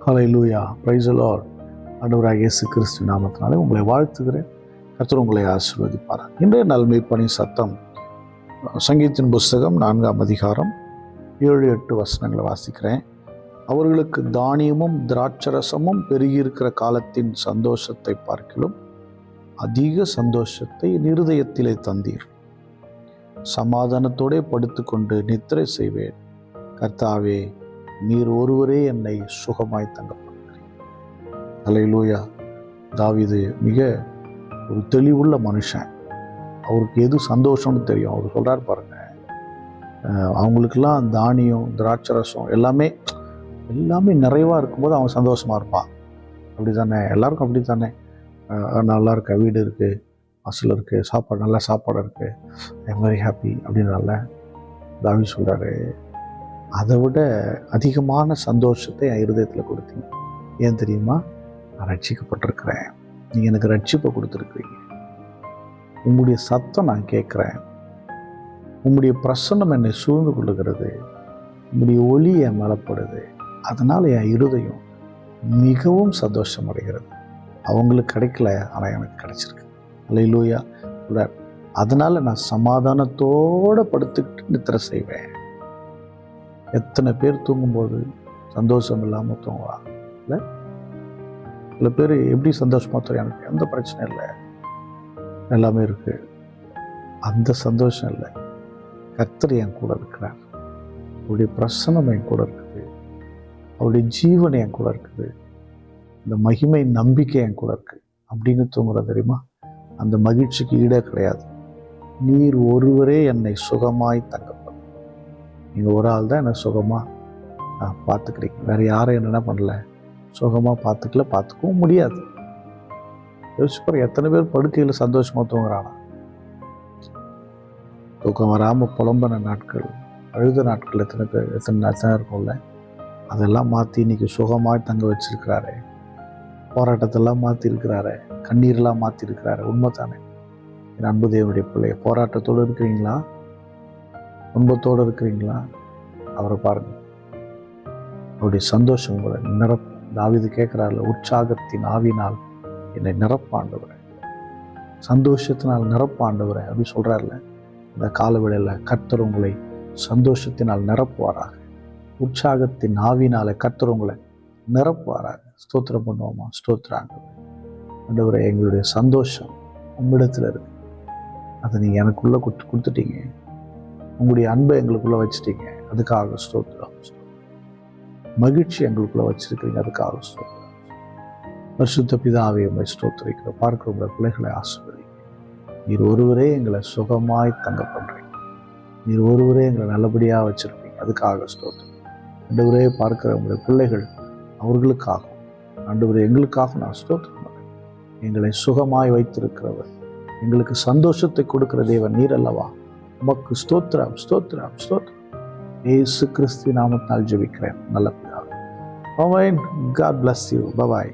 Hallelujah, praise the Lord. ஆண்டவராகிய இயேசு கிறிஸ்து நாமத்தினாலே உங்களை வாழ்த்துகிறேன். கர்த்தர் உங்களை ஆசீர்வதிப்பார். இன்றைய நல்மை பணி சத்தம் சங்கீதத்தின் புஸ்தகம் 4ஆம் அதிகாரம் 7-8 வசனங்களை வாசிக்கிறேன். அவர்களுக்கு தானியமும் திராட்சரசமும் பெருகியிருக்கிற காலத்தின் சந்தோஷத்தை பார்க்கிலும் அதிக சந்தோஷத்தை இருதயத்திலே தந்தீர். சமாதானத்தோடே படுத்துக்கொண்டு நித்திரை செய்வேன். கர்த்தாவே, நீர் ஒருவரே என்னை சுகமாய் தங்க பண்ணுகிறீர். ஹல்லேலூயா. தாவீது மிக ஒரு தெளிவுள்ள மனுஷன். அவருக்கு எது சந்தோஷம்னு தெரியும். அவர் சொல்கிறார் பாருங்க, அவங்களுக்கெல்லாம் தானியம் திராட்சரசம் எல்லாமே நிறைவாக இருக்கும்போது அவன் சந்தோஷமாக இருப்பான். அப்படி தானே? எல்லாருக்கும் அப்படி தானே? நல்லா இருக்க, வீடு இருக்குது, வாசல் இருக்குது, சாப்பாடு, நல்ல சாப்பாடு இருக்குது, ஐ எம் வெரி ஹாப்பி அப்படின்னால தாவீது சொல்கிறாரு, அதை விட அதிகமான சந்தோஷத்தை என் இருதயத்தில் கொடுத்தீங்க. ஏன் தெரியுமா? நான் ரட்சிக்கப்பட்டிருக்கிறேன். நீங்கள் எனக்கு ரட்சிப்பை கொடுத்துருக்குறீங்க. உங்களுடைய சத்தம் நான் கேட்குறேன். உங்களுடைய பிரசன்னம் என்னை சூழ்ந்து கொள்ளுகிறது. உங்களுடைய ஒளி என் மேலப்படுது. அதனால் என் இருதயம் மிகவும் சந்தோஷம் அடைகிறது. அவங்களுக்கு கிடைக்கல, ஆனால் எனக்கு கிடைச்சிருக்கு. ஹல்லேலூயா. அதனால் நான் சமாதானத்தோடு படுத்துக்கிட்டு நித்திரை செய்வேன். எத்தனை பேர் தூங்கும்போது சந்தோஷம் இல்லாமல் தூங்குவாங்க இல்லை? சில பேர் எப்படி சந்தோஷமாக தூங்க, எனக்கு எந்த பிரச்சனையும் இல்லை, எல்லாமே இருக்குது. அந்த சந்தோஷம் இல்லை. கர்த்தர் என் கூட இருக்கிறார், அவருடைய பிரசன்னம் என் கூட இருக்குது, அவருடைய ஜீவன் என் கூட இருக்குது, இந்த மகிமை நம்பிக்கை என் கூட இருக்குது அப்படின்னு தூங்குற தெரியுமா? அந்த மகிழ்ச்சிக்கு ஈடே கிடையாது. நீர் ஒருவரே என்னை சுகமாய் தங்க. நீங்கள் ஒரு ஆள் தான் என்னை சுகமாக பார்த்துக்கிறீங்க. வேறு யாரும் என்னென்ன பண்ணல, சுகமாக பார்த்துக்கவும் முடியாது. யோசிப்பார், எத்தனை பேர் படுக்கையில் சந்தோஷமாக தூங்குறானா? தூக்கம் வராமல் புலம்பின நாட்கள், அழுத நாட்கள் எத்தனை இருக்கும்ல. அதெல்லாம் மாற்றி இன்றைக்கி சுகமாக தங்க வச்சிருக்கிறாரு. போராட்டத்தெல்லாம் மாற்றிருக்கிறாரு, கண்ணீரெலாம் மாற்றிருக்கிறாரு. உண்மை தானே? என் அன்பு தேவனுடைய பிள்ளைய, போராட்டத்தோடு இருக்கிறீங்களா? துன்பத்தோடு இருக்கிறீங்களா? அவரை பாருங்கள், அவருடைய சந்தோஷம் உங்களை நிரப்பும். தாவீது கேட்குறாருல, உற்சாகத்தின் ஆவினால் என்னை நிரப்பாண்டவரை, சந்தோஷத்தினால் நிரப்பாண்டவரை அப்படின்னு சொல்கிறாருல. இந்த காலவேளையில் கர்த்தர் உங்களை சந்தோஷத்தினால் நிரப்புவாராக. உற்சாகத்தின் ஆவினால் கர்த்தர் உங்களை நிரப்புவாராக. ஸ்தோத்திரம் பண்ணுவோமா? ஸ்தோத்திரம் ஆண்டவரே, எங்களுடைய சந்தோஷம் உம்மிடத்தில் இருக்கு. அதை நீங்கள் எனக்குள்ளே கொடுத்துட்டீங்க. உங்களுடைய அன்பை எங்களுக்குள்ளே வச்சுட்டீங்க, அதுக்காக ஸ்தோத்திரம். மகிழ்ச்சி எங்களுக்குள்ளே வச்சிருக்கிறீங்க, அதுக்காக ஸ்தோத்திரம். பரிசுத்த பிதாவே, உம்மை ஸ்தோத்திரிக்கிற பார்க்கிற உங்களை பிள்ளைகளை ஆசீர்வதிங்க. நீர் ஒருவரே எங்களை சுகமாய் தங்க பண்ணுறீங்க. நீர் ஒருவரே எங்களை நல்லபடியாக வச்சுருப்பீங்க, அதுக்காக ஸ்தோத்திரம். ஆண்டவரே, பார்க்கிற உங்களுடைய பிள்ளைகள் அவர்களுக்காகவும் ஆண்டவரே எங்களுக்காக நான் ஸ்தோத்திரம் பண்ணுறேன். எங்களை சுகமாய் வைத்திருக்கிறவர், எங்களுக்கு சந்தோஷத்தை கொடுக்கிற தேவன் நீர் அல்லவா? உமக்கு ஸ்தோத்திரம், ஸ்தோத்திரம், ஸ்தோத்திரம். இயேசு கிறிஸ்து நாமத்தால் ஜெபிக்கிறேன் நல்ல பிதாவே. ஆமென். God bless you. Bye bye.